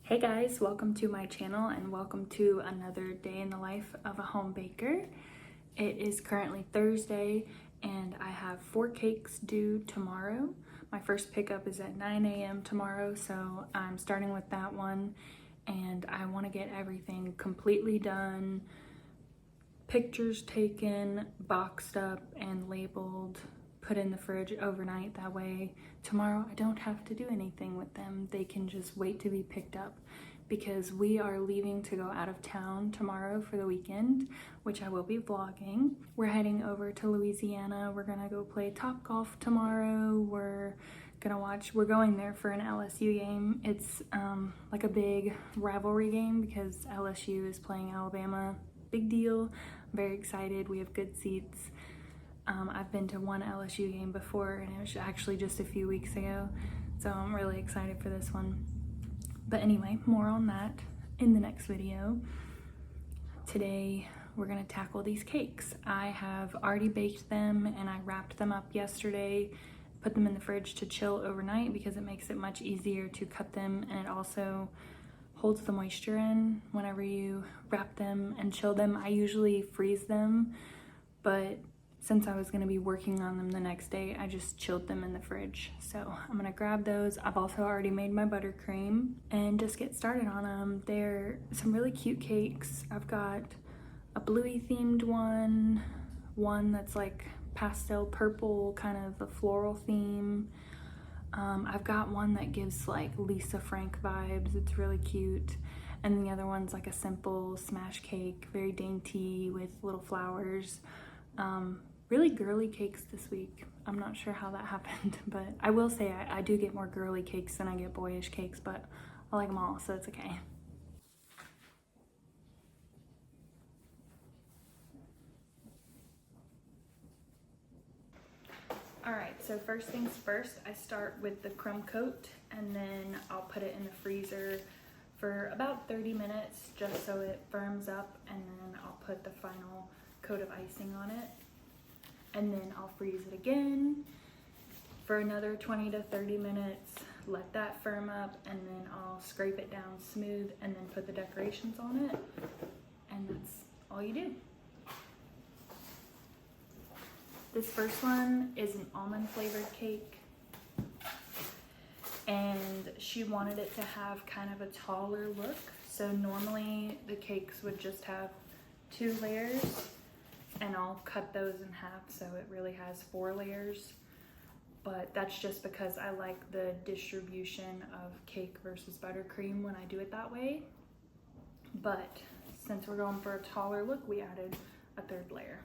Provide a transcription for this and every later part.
Hey guys, welcome to my channel and welcome to another day in the life of a home baker. It is currently Thursday and I have 4 cakes due tomorrow. My first pickup is at 9 a.m. tomorrow, so I'm starting with that one and I want to get everything completely done, pictures taken, boxed up and labeled, put in the fridge overnight. That way tomorrow I don't have to do anything with them. They can just wait to be picked up because we are leaving to go out of town tomorrow for the weekend, which I will be vlogging. We're heading over to Louisiana. We're gonna go play Topgolf tomorrow. We're going there for an LSU game. It's like a big rivalry game because LSU is playing Alabama. Big deal. I'm very excited. We have good seats. I've been to one LSU game before and it was actually just a few weeks ago, so I'm really excited for this one. But anyway, more on that in the next video. Today we're gonna tackle these cakes. I have already baked them and I wrapped them up yesterday, put them in the fridge to chill overnight because it makes it much easier to cut them, and it also holds the moisture in whenever you wrap them and chill them. I usually freeze them, but since I was gonna be working on them the next day, I just chilled them in the fridge. So I'm gonna grab those. I've also already made my buttercream and just get started on them. They're some really cute cakes. I've got a bluey themed one that's like pastel purple, kind of a floral theme. I've got one that gives like Lisa Frank vibes. It's really cute. And the other one's like a simple smash cake, very dainty with little flowers. Really girly cakes this week. I'm not sure how that happened, but I will say I do get more girly cakes than I get boyish cakes, but I like them all, so it's okay. Alright, so first things first, I start with the crumb coat and then I'll put it in the freezer for about 30 minutes just so it firms up, and then I'll put the final coat of icing on it. And then I'll freeze it again for another 20 to 30 minutes, let that firm up, and then I'll scrape it down smooth and then put the decorations on it. And that's all you do. This first one is an almond flavored cake. And she wanted it to have kind of a taller look. So normally the cakes would just have 2 layers. And I'll cut those in half so it really has 4 layers. But that's just because I like the distribution of cake versus buttercream when I do it that way. But since we're going for a taller look, we added a 3rd layer.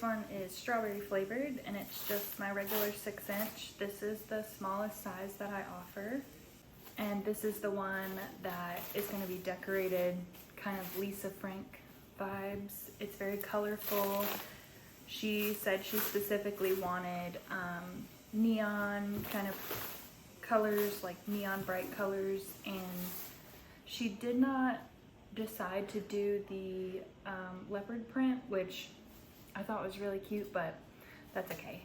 one is strawberry flavored, and it's just my regular 6-inch. This is the smallest size that I offer. And this is the one that is going to be decorated kind of Lisa Frank vibes. It's very colorful. She said she specifically wanted neon kind of colors, like neon bright colors, and she did not decide to do the leopard print, which I thought was really cute, but that's okay.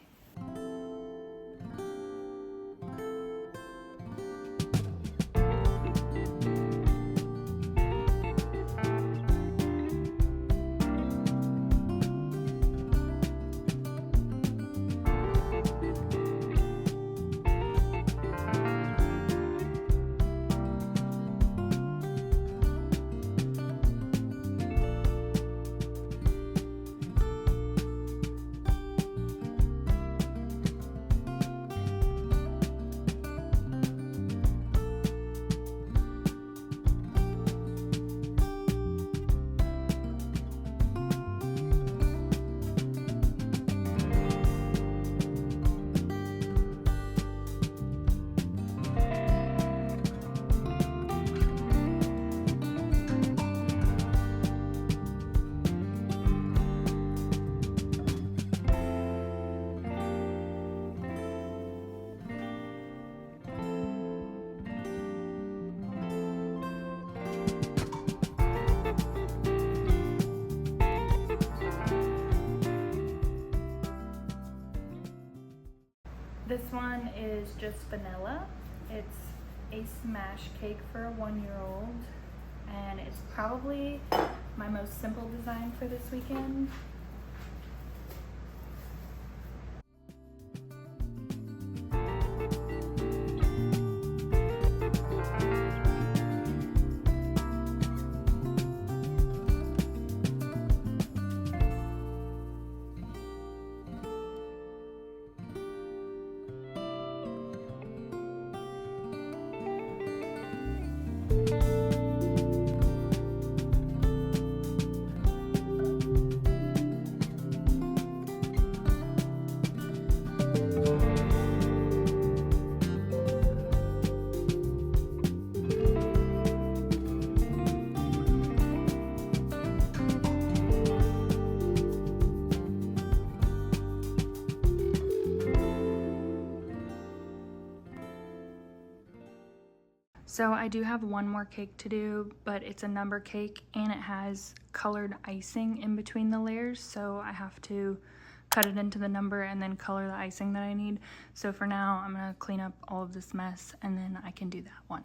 This one is just vanilla. It's a smash cake for a 1-year-old, and it's probably my most simple design for this weekend. So I do have one more cake to do, but it's a number cake and it has colored icing in between the layers, so I have to cut it into the number and then color the icing that I need. So for now, I'm gonna clean up all of this mess and then I can do that one.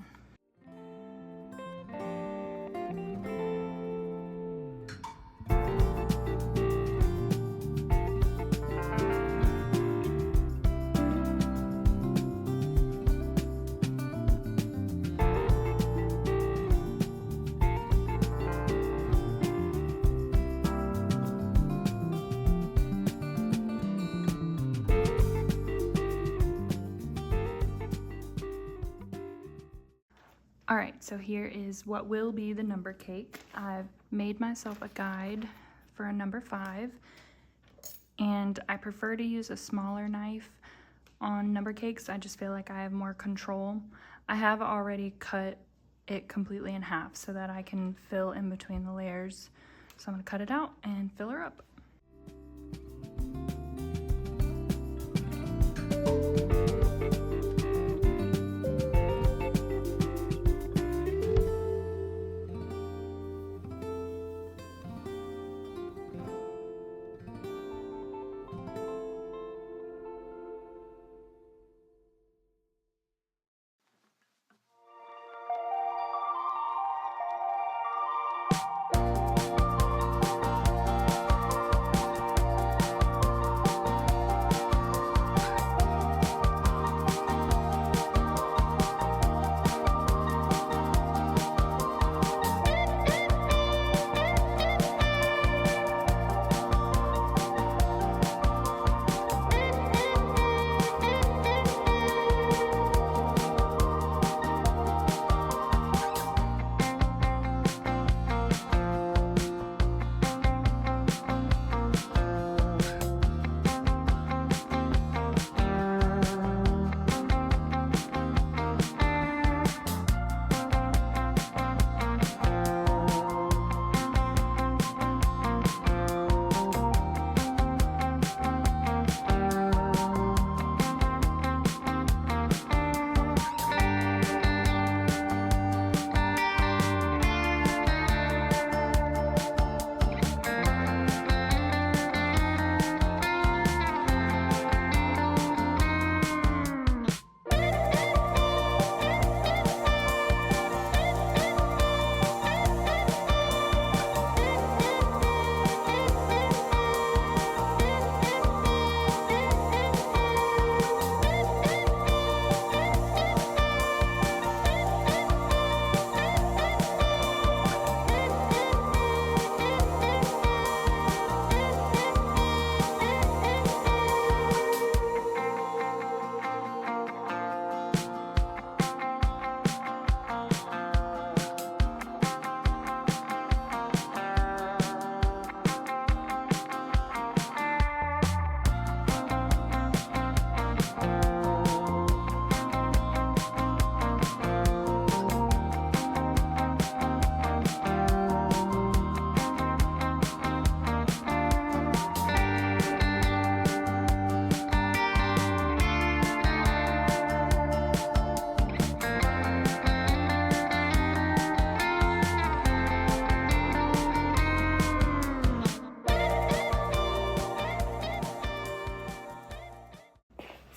Alright, so here is what will be the number cake. I've made myself a guide for a number 5, and I prefer to use a smaller knife on number cakes. I just feel like I have more control. I have already cut it completely in half so that I can fill in between the layers. So I'm going to cut it out and fill her up.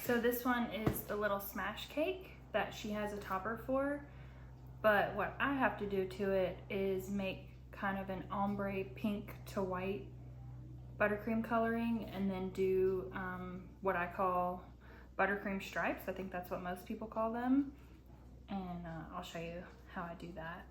So this one is the little smash cake that she has a topper for, but what I have to do to it is make kind of an ombre pink to white buttercream coloring, and then do what I call buttercream stripes. I think that's what most people call them, and I'll show you how I do that.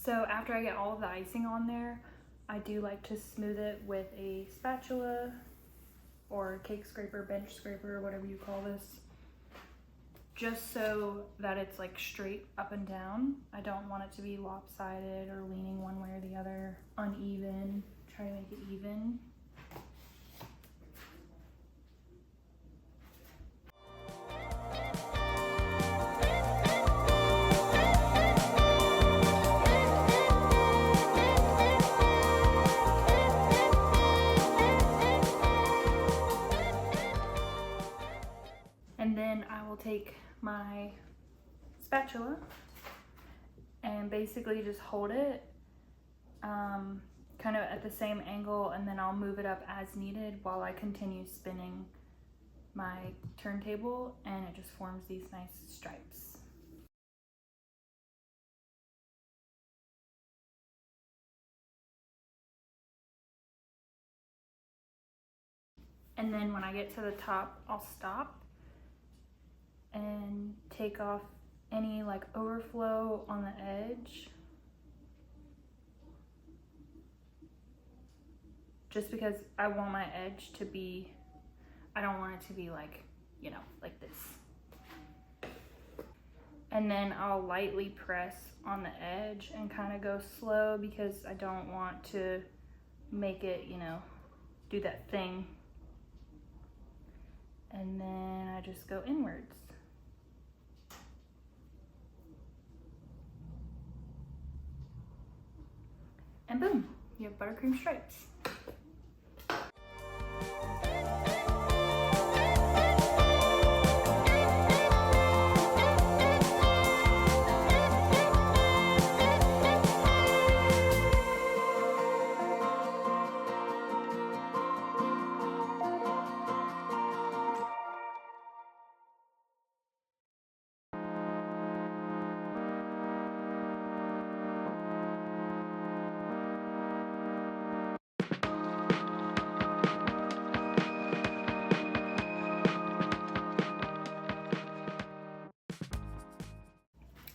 So after I get all of the icing on there, I do like to smooth it with a spatula or cake scraper, bench scraper, whatever you call this, just so that it's like straight up and down. I don't want it to be lopsided or leaning one way or the other, uneven. Try to make it even. And then I will take my spatula and basically just hold it kind of at the same angle, and then I'll move it up as needed while I continue spinning my turntable, and it just forms these nice stripes. And then when I get to the top, I'll stop and take off any like overflow on the edge, just because I want my edge to be, I don't want it to be like, you know, like this. And then I'll lightly press on the edge and kind of go slow, because I don't want to make it, you know, do that thing. And then I just go inwards. And boom, you have buttercream stripes.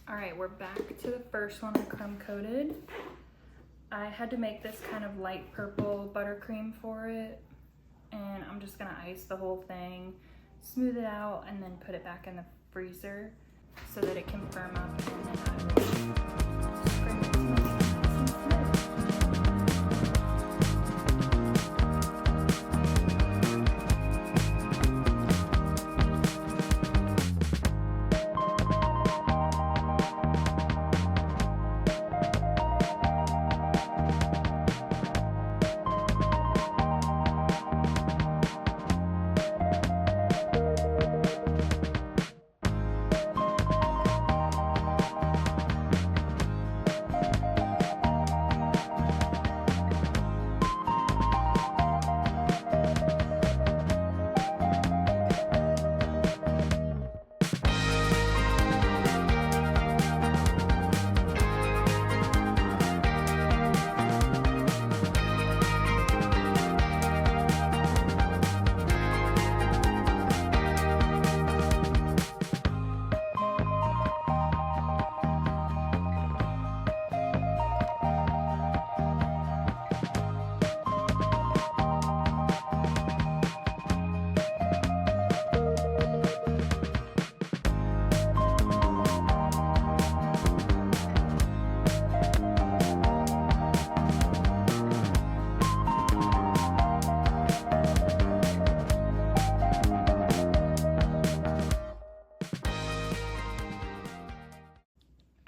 All right, we're back to the first one, the crumb coated. I had to make this kind of light purple buttercream for it, and I'm just gonna ice the whole thing, smooth it out, and then put it back in the freezer so that it can firm up, and then I will scrape it to make it nice and smooth.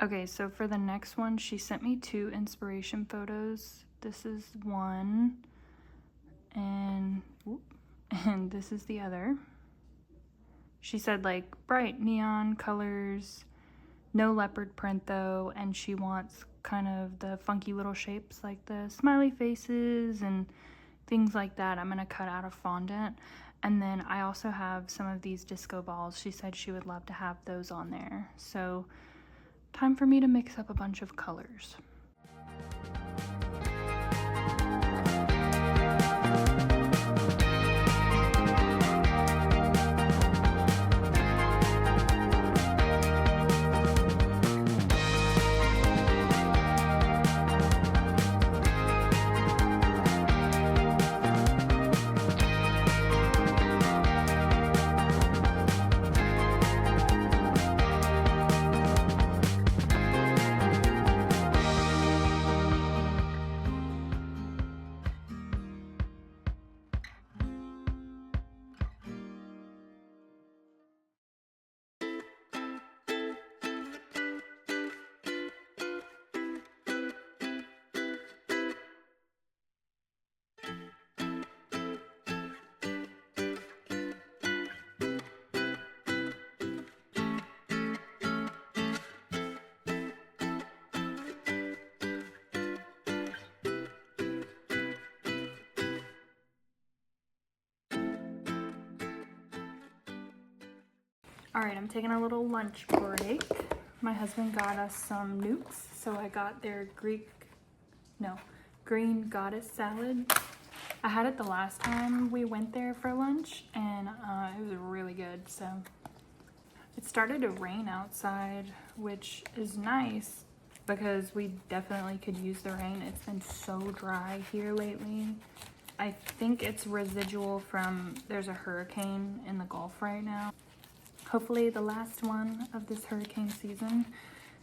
Okay, so for the next one, she sent me 2 inspiration photos. This is one, and this is the other. She said like bright neon colors, no leopard print though, and she wants kind of the funky little shapes like the smiley faces and things like that. I'm gonna cut out a fondant. And then I also have some of these disco balls. She said she would love to have those on there. So time for me to mix up a bunch of colors. All right, I'm taking a little lunch break. My husband got us some nukes, so I got their green goddess salad. I had it the last time we went there for lunch, and it was really good. So it started to rain outside, which is nice because we definitely could use the rain. It's been so dry here lately. I think it's residual from, there's a hurricane in the Gulf right now. Hopefully the last one of this hurricane season,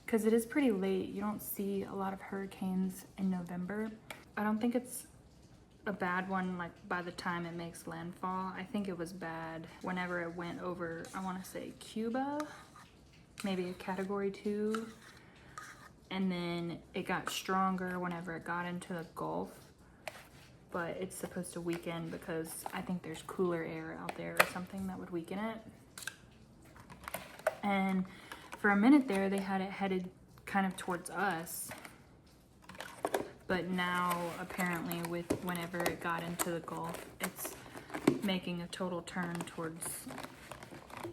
because it is pretty late. You don't see a lot of hurricanes in November. I don't think it's a bad one like by the time it makes landfall. I think it was bad whenever it went over, I want to say Cuba, maybe a category 2, and then it got stronger whenever it got into the Gulf. But it's supposed to weaken because I think there's cooler air out there or something that would weaken it. And for a minute there, they had it headed kind of towards us. But now, apparently, with whenever it got into the Gulf, it's making a total turn towards,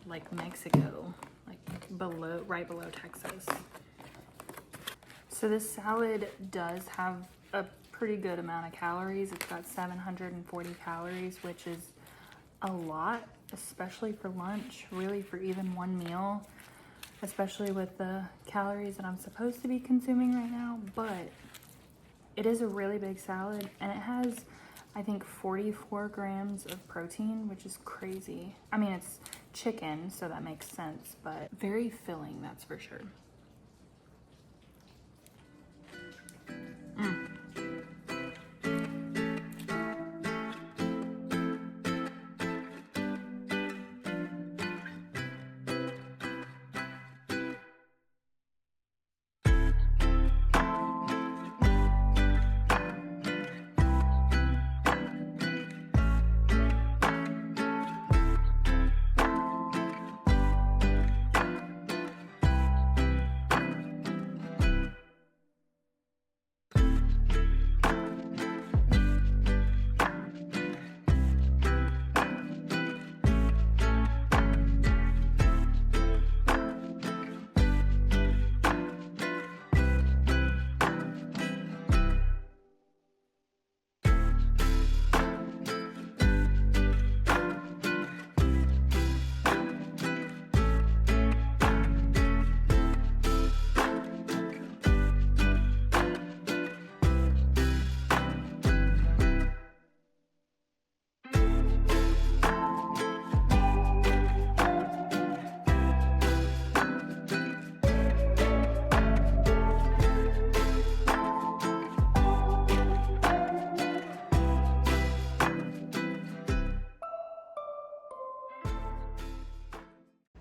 like, Mexico, like below, right below Texas. So this salad does have a pretty good amount of calories. It's got 740 calories, which is a lot, especially for lunch, really for even one meal, especially with the calories that I'm supposed to be consuming right now. But it is a really big salad, and it has, I think, 44 grams of protein, which is crazy. I mean, it's chicken, so that makes sense, but very filling, that's for sure.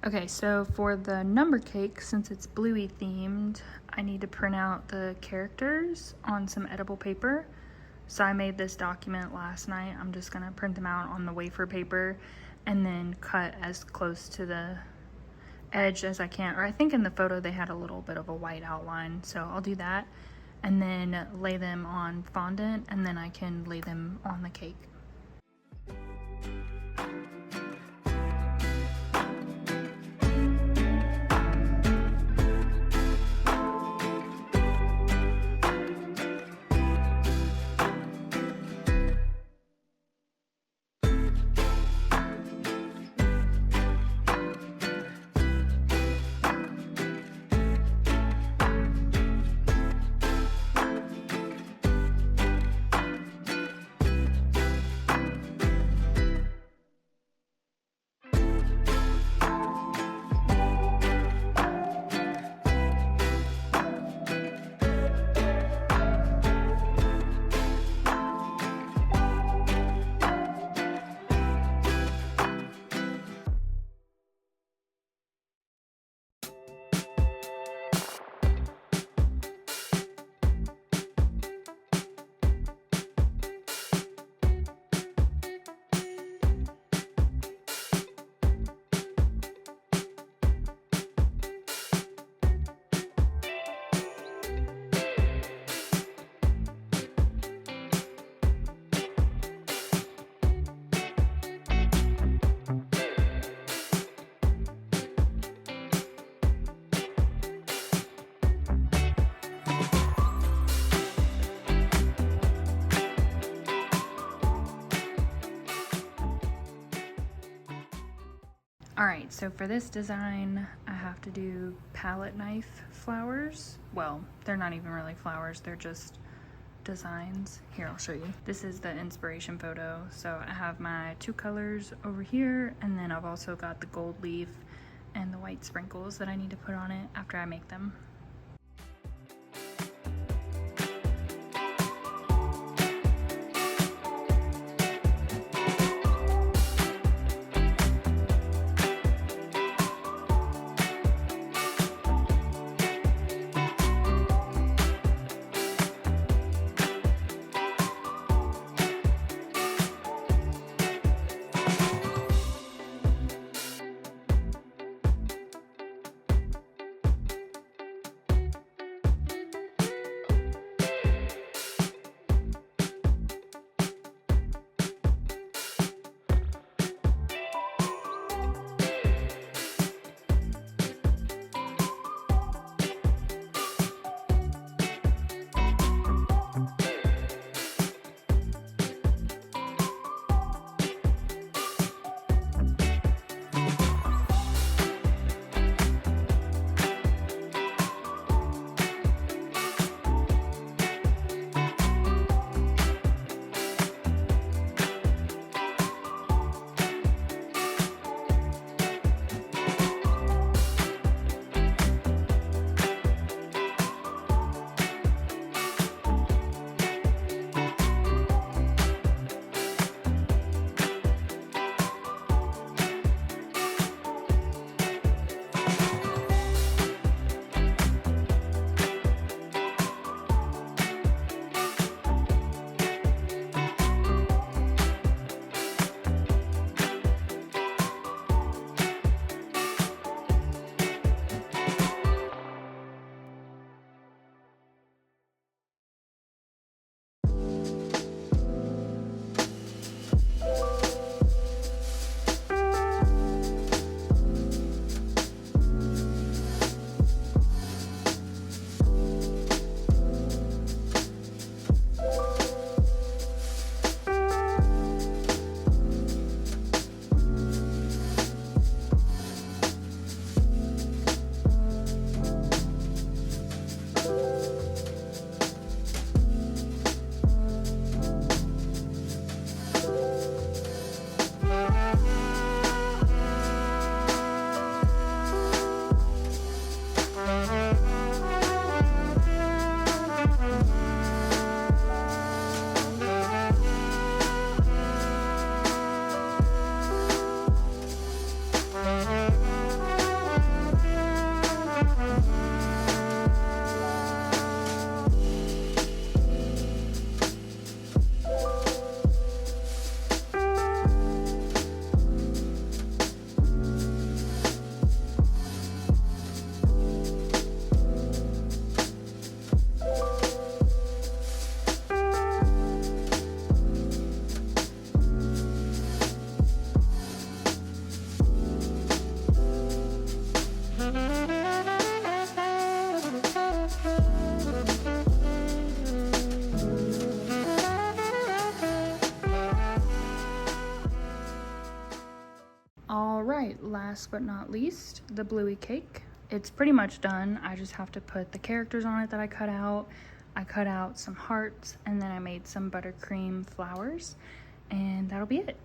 Okay, so for the number cake, since it's bluey themed, I need to print out the characters on some edible paper. So I made this document last night. I'm just gonna print them out on the wafer paper and then cut as close to the edge as I can. Or I think in the photo they had a little bit of a white outline, so I'll do that and then lay them on fondant, and then I can lay them on the cake. Alright, so for this design, I have to do palette knife flowers. Well, they're not even really flowers, they're just designs. Here, I'll show you. This is the inspiration photo. So I have my two colors over here, and then I've also got the gold leaf and the white sprinkles that I need to put on it after I make them. last but not least, the bluey cake. It's pretty much done. I just have to put the characters on it that I cut out. I cut out some hearts, and then I made some buttercream flowers, and that'll be it.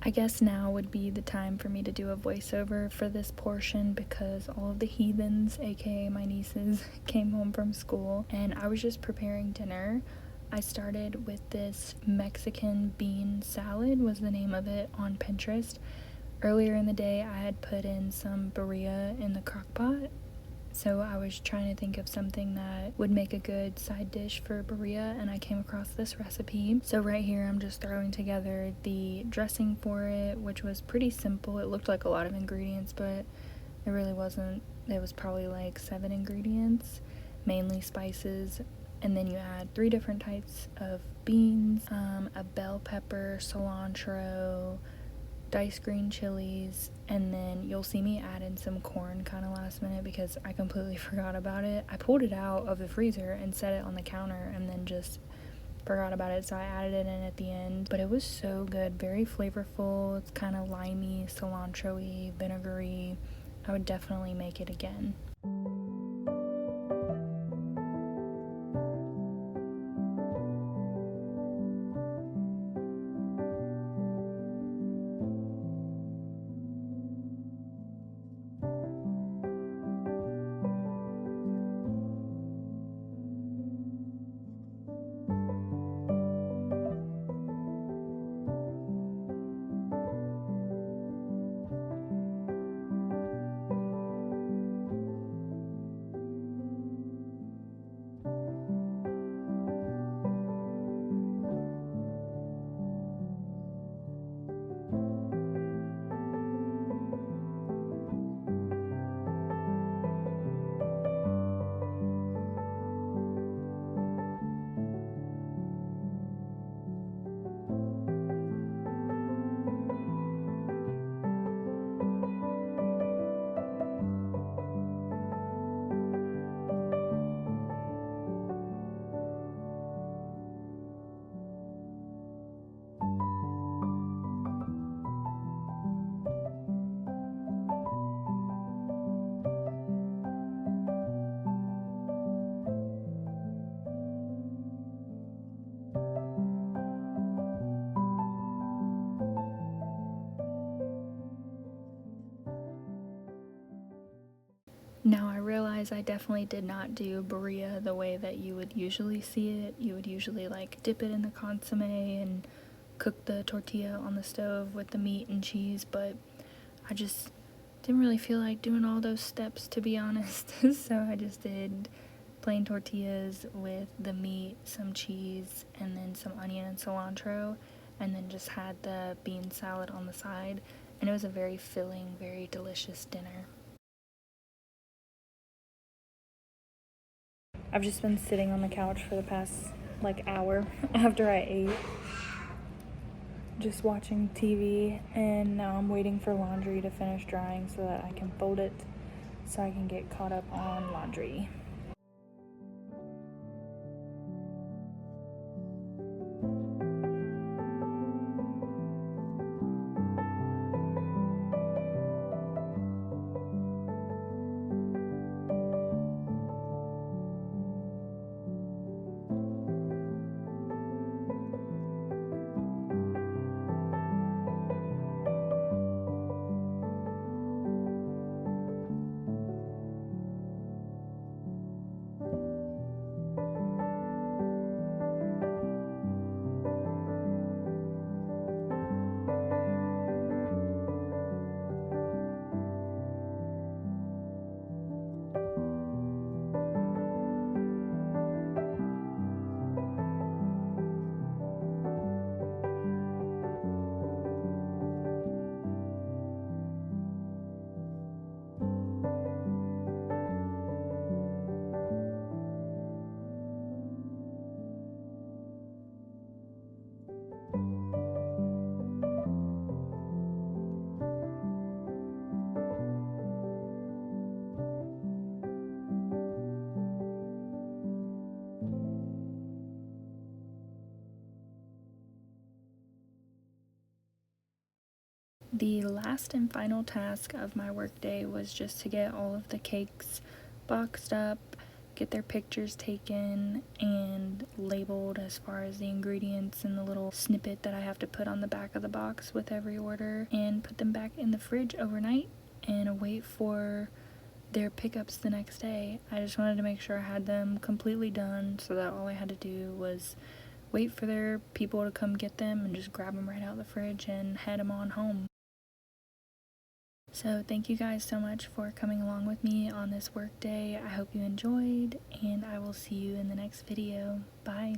I guess now would be the time for me to do a voiceover for this portion because all of the heathens, aka my nieces, came home from school and I was just preparing dinner. I started with this Mexican bean salad, was the name of it, on Pinterest. Earlier in the day I had put in some birria in the crock pot. So I was trying to think of something that would make a good side dish for birria, and I came across this recipe. So right here I'm just throwing together the dressing for it, which was pretty simple. It looked like a lot of ingredients, but it really wasn't. It was probably like 7 ingredients, mainly spices, and then you add 3 different types of beans, a bell pepper, cilantro, diced green chilies, and then you'll see me add in some corn kind of last minute because I completely forgot about it. I pulled it out of the freezer and set it on the counter and then just forgot about it, so I added it in at the end. But it was so good, very flavorful. It's kind of limey, cilantro-y, vinegary. I would definitely make it again. Now I realize I definitely did not do birria the way that you would usually see it. You would usually like dip it in the consomme and cook the tortilla on the stove with the meat and cheese, but I just didn't really feel like doing all those steps, to be honest. So I just did plain tortillas with the meat, some cheese, and then some onion and cilantro, and then just had the bean salad on the side, and it was a very filling, very delicious dinner. I've just been sitting on the couch for the past hour after I ate, just watching TV, and now I'm waiting for laundry to finish drying so that I can fold it so I can get caught up on laundry. The last and final task of my workday was just to get all of the cakes boxed up, get their pictures taken and labeled as far as the ingredients and the little snippet that I have to put on the back of the box with every order, and put them back in the fridge overnight and wait for their pickups the next day. I just wanted to make sure I had them completely done so that all I had to do was wait for their people to come get them and just grab them right out of the fridge and head them on home. So thank you guys so much for coming along with me on this work day. I hope you enjoyed, and I will see you in the next video. Bye.